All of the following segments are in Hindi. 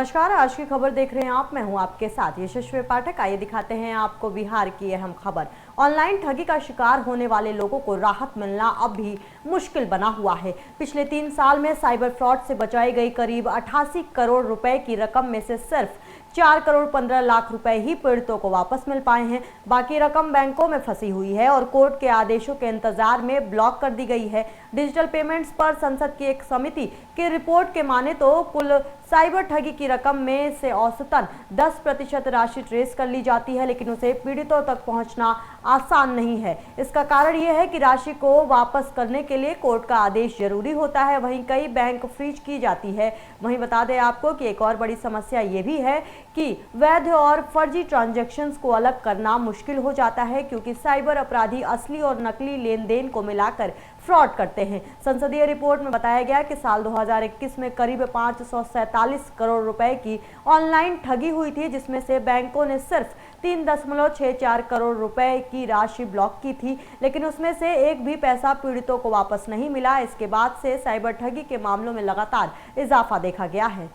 नमस्कार, आज की खबर देख रहे हैं आप। मैं हूं आपके साथ यशस्वी पाठक। आइए दिखाते हैं आपको बिहार की अहम खबर। ऑनलाइन ठगी का शिकार होने वाले लोगों को राहत मिलना अब भी मुश्किल बना हुआ है। पिछले 3 साल में साइबर फ्रॉड से बचाई गई करीब 88 करोड़ रुपए की रकम में से सिर्फ 4 करोड़ 15 लाख रुपए ही पीड़ितों को वापस मिल पाए हैं। बाकी रकम बैंकों में फंसी हुई है और कोर्ट के आदेशों के इंतजार में ब्लॉक कर दी गई है। डिजिटल पेमेंट्स पर संसद की एक समिति की रिपोर्ट के माने तो कुल साइबर ठगी की रकम में से औसतन 10% राशि ट्रेस कर ली जाती है, लेकिन उसे पीड़ितों तक पहुंचना आसान नहीं है। इसका कारण यह है कि राशि को वापस करने के लिए कोर्ट का आदेश जरूरी होता है। वहीं कई बैंक फ्रीज की जाती है। वहीं बता दें आपको कि एक और बड़ी समस्या ये भी है कि वैध और फर्जी ट्रांजैक्शंस को अलग करना मुश्किल हो जाता है, क्योंकि साइबर अपराधी असली और नकली लेन देन को मिलाकर फ्रॉड करते हैं। संसदीय रिपोर्ट में बताया गया कि साल 2021 में करीब 547 करोड़ रुपए की ऑनलाइन ठगी हुई थी, जिसमें से बैंकों ने सिर्फ 3.64 करोड़ रुपए की राशि ब्लॉक की थी, लेकिन उसमें से एक भी पैसा पीड़ितों को वापस नहीं मिला। इसके बाद से साइबर ठगी के मामलों में लगातार इजाफा देखा गया है।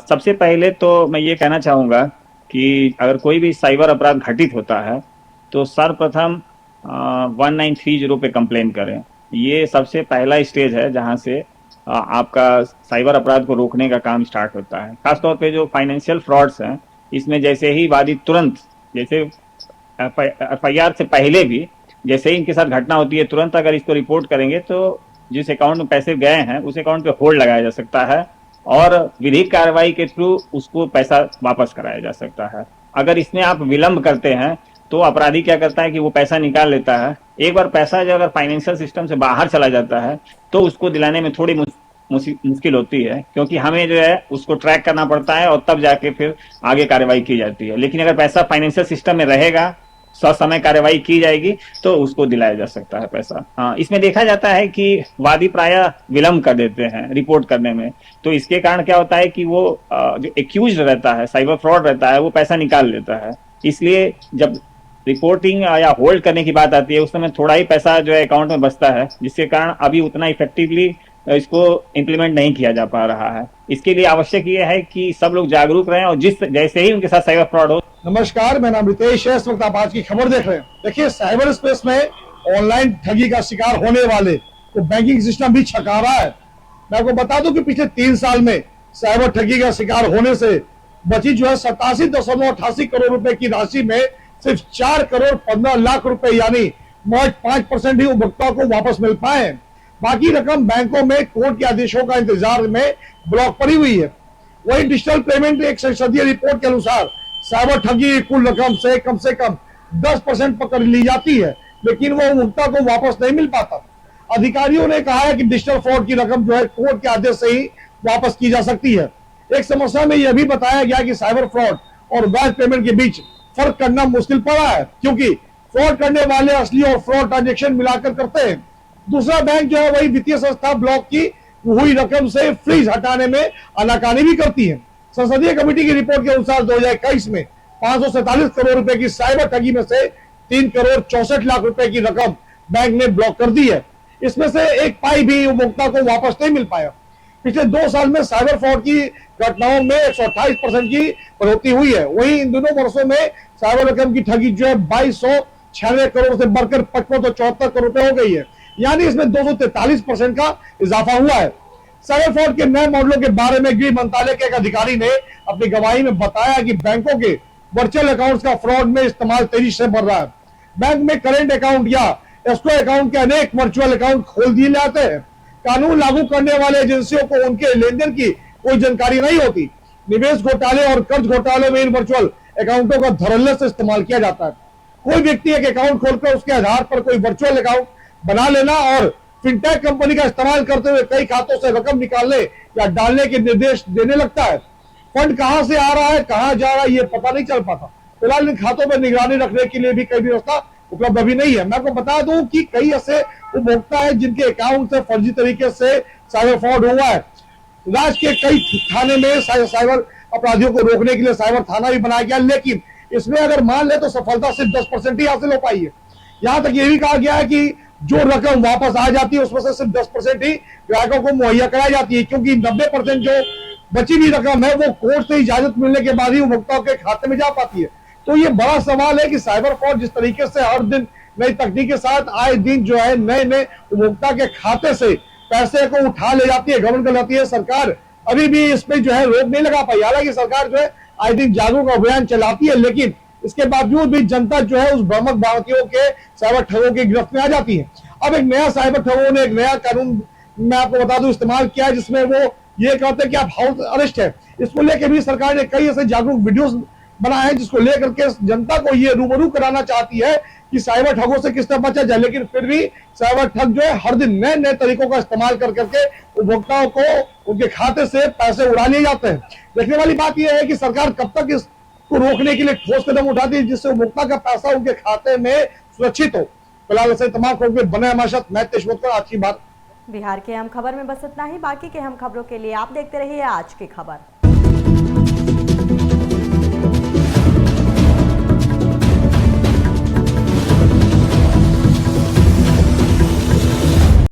सबसे पहले तो मैं ये कहना चाहूँगा कि अगर कोई भी साइबर अपराध घटित होता है तो सर्वप्रथम 1930 पे कंप्लेन करें। ये सबसे पहला स्टेज है जहां से आपका साइबर अपराध को रोकने का काम स्टार्ट होता है। खासतौर पे जो फाइनेंशियल फ्रॉड्स हैं, इसमें जैसे ही वादी तुरंत, जैसे FIR से पहले भी जैसे ही इनके साथ घटना होती है, तुरंत अगर इसको रिपोर्ट करेंगे तो जिस अकाउंट में पैसे गए हैं उस अकाउंट पे होल्ड लगाया जा सकता है और विधिक कार्रवाई के थ्रू उसको पैसा वापस कराया जा सकता है। अगर इसमें आप विलंब करते हैं तो अपराधी क्या करता है कि वो पैसा निकाल लेता है। एक बार पैसा जो अगर फाइनेंशियल सिस्टम से बाहर चला जाता है तो उसको दिलाने में थोड़ी मुश्किल होती है, क्योंकि हमें जो है उसको ट्रैक करना पड़ता है और तब जाके फिर आगे कार्रवाई की जाती है। लेकिन अगर पैसा फाइनेंशियल सिस्टम में रहेगा, ससमय कार्रवाई की जाएगी तो उसको दिलाया जा सकता है पैसा। हाँ, इसमें देखा जाता है कि वादी प्रायः विलंब कर देते हैं रिपोर्ट करने में। तो इसके कारण क्या होता है कि वो जो एक्यूज्ड रहता है, साइबर फ्रॉड रहता है, वो पैसा निकाल लेता है। इसलिए जब रिपोर्टिंग या होल्ड करने की बात आती है उस समय थोड़ा ही पैसा जो है अकाउंट में बचता है, जिसके कारण अभी उतना इफेक्टिवली इसको इम्प्लीमेंट नहीं किया जा पा रहा है। इसके लिए आवश्यक ये है कि सब लोग जागरूक रहें और जैसे ही उनके साथ साइबर फ्रॉड हो। नमस्कार, मेरा नाम रितेश है। इस वक्त आप आज की खबर देख रहे हैं। देखिए, साइबर स्पेस में ऑनलाइन ठगी का शिकार होने वाले तो बैंकिंग सिस्टम भी छका रहा है। मैं आपको बता दूं कि पिछले 3 साल में साइबर ठगी का शिकार होने से बची जो है 87.88 करोड़ रुपए की राशि में सिर्फ 4 करोड़ 15 लाख रुपए यानी 5% ही उपभोक्ताओं को वापस मिल पाए। बाकी रकम बैंकों में कोर्ट के आदेशों का इंतजार में ब्लॉक पड़ी हुई है। वही डिजिटल पेमेंट एक संसदीय रिपोर्ट के अनुसार साइबर ठगी की कुल रकम से कम 10% पकड़ ली जाती है, लेकिन वो उपभोक्ता को वापस नहीं मिल पाता। अधिकारियों ने कहा है कि डिजिटल फ्रॉड की रकम जो है कोर्ट के आदेश से ही वापस की जा सकती है। एक समस्या में यह भी बताया गया कि साइबर फ्रॉड और वैध पेमेंट के बीच फर्क करना मुश्किल पड़ा है, क्योंकि फ्रॉड करने वाले असली और फ्रॉड ट्रांजेक्शन मिलाकर करते हैं। दूसरा बैंक जो है वही वित्तीय संस्था ब्लॉक की हुई रकम से फ्रीज हटाने में आनाकानी भी करती है। संसदीय कमेटी की रिपोर्ट के अनुसार 2021 में 547 करोड़ रुपए की साइबर ठगी में से 3 करोड़ 64 लाख रुपए की रकम बैंक ने ब्लॉक कर दी है। इसमें से एक पाई भी उपभोक्ता को वापस नहीं मिल पाया। पिछले 2 साल में साइबर फ्रॉड की घटनाओं में 128% की बढ़ोतरी हुई है। वहीं इन दोनों वर्षों में साइबर रकम की ठगी जो है 2296 करोड़ से बढ़कर 5574 करोड़ रुपए हो गई है, यानी इसमें 243% का इजाफा हुआ है। साइबर फ्रॉड के नए मॉडलों के बारे में गृह मंत्रालय के एक अधिकारी ने अपनी गवाही में बताया कि बैंकों के वर्चुअल अकाउंट्स का फ्रॉड में इस्तेमाल तेजी से बढ़ रहा है। बैंक में करेंट अकाउंट या एस्क्रो अकाउंट के अनेक वर्चुअल अकाउंट खोल दिए जाते हैं। कानून लागू करने वाले एजेंसियों को उनके लेन देन की कोई जानकारी नहीं होती। निवेश घोटाले और कर्ज घोटाले में इन वर्चुअल अकाउंटों का धड़ल्ले से इस्तेमाल किया जाता है। कोई व्यक्ति एक अकाउंट खोलकर उसके आधार पर कोई वर्चुअल अकाउंट बना लेना और फिनटेक कंपनी का इस्तेमाल करते हुए कई खातों से रकम निकालने या डालने के निर्देश देने लगता है। फंड कहां से आ रहा है, कहां जा रहा है, ये पता नहीं चल पाता। फिलहाल इन खातों पर निगरानी रखने के लिए भी कई व्यवस्था उपलब्ध अभी नहीं है। मैं आपको बता दूं कि कई ऐसे उपभोक्ता है जिनके अकाउंट से फर्जी तरीके से साइबर फ्रॉड हुआ है। राज्य के कई थाने में साइबर अपराधियों को रोकने के लिए साइबर थाना भी बनाया गया, लेकिन इसमें अगर मान ले तो सफलता सिर्फ 10% ही हासिल हो पाई है। यहां तक यह भी कहा गया है कि जो रकम वापस आ जाती है उसमें से सिर्फ 10% ही ग्राहकों को मुहैया कराई जाती है, क्योंकि 90% जो बची हुई रकम है वो कोर्ट से इजाजत मिलने के बाद ही उपभोक्ताओं के खाते में जा पाती है। तो ये बड़ा सवाल है कि साइबर फ्रॉड जिस तरीके से हर दिन नई तकनीक के साथ आए दिन जो है नए नए उपभोक्ता के खाते से पैसे को उठा ले जाती है, गबन कर जाती है, सरकार अभी भी इस पे जो है रोक नहीं लगा पाई। हालांकि सरकार जो है आए दिन जागरूक अभियान चलाती है, लेकिन इसके बावजूद भी जनता जो है उस भ्रामक भारतीयों के साइबर ठगों की गिरफ्त में आ जाती है। अब एक नया साइबर ठगों ने एक नया कानून मैं आपको बता दूं इस्तेमाल किया है, जिसमें वो ये कहते हैं कि आप हाउस अरेस्ट है। इसको लेकर भी सरकार ने कई ऐसे जागरूक वीडियोस बनाए हैं जिसको लेकर के जनता को ये रूबरू कराना चाहती है कि साइबर ठगों से किस तरह बचा जाए। लेकिन फिर भी साइबर ठग जो है हर दिन नए नए तरीकों का इस्तेमाल कर करके उपभोक्ताओं को उनके खाते से पैसे उड़ा लिए जाते हैं। देखने वाली बात यह है कि सरकार कब तक इसको रोकने के लिए ठोस कदम उठाती है जिससे उपभोक्ता का पैसा उनके खाते में सुरक्षित हो। फिलहाल ऐसे तमाम खबरों के बने हमारे साथ मैं तेजवंत आज की बात। बिहार के अहम खबर में बस इतना ही। बाकी के अहम खबरों के लिए आप देखते रहिए आज की खबर।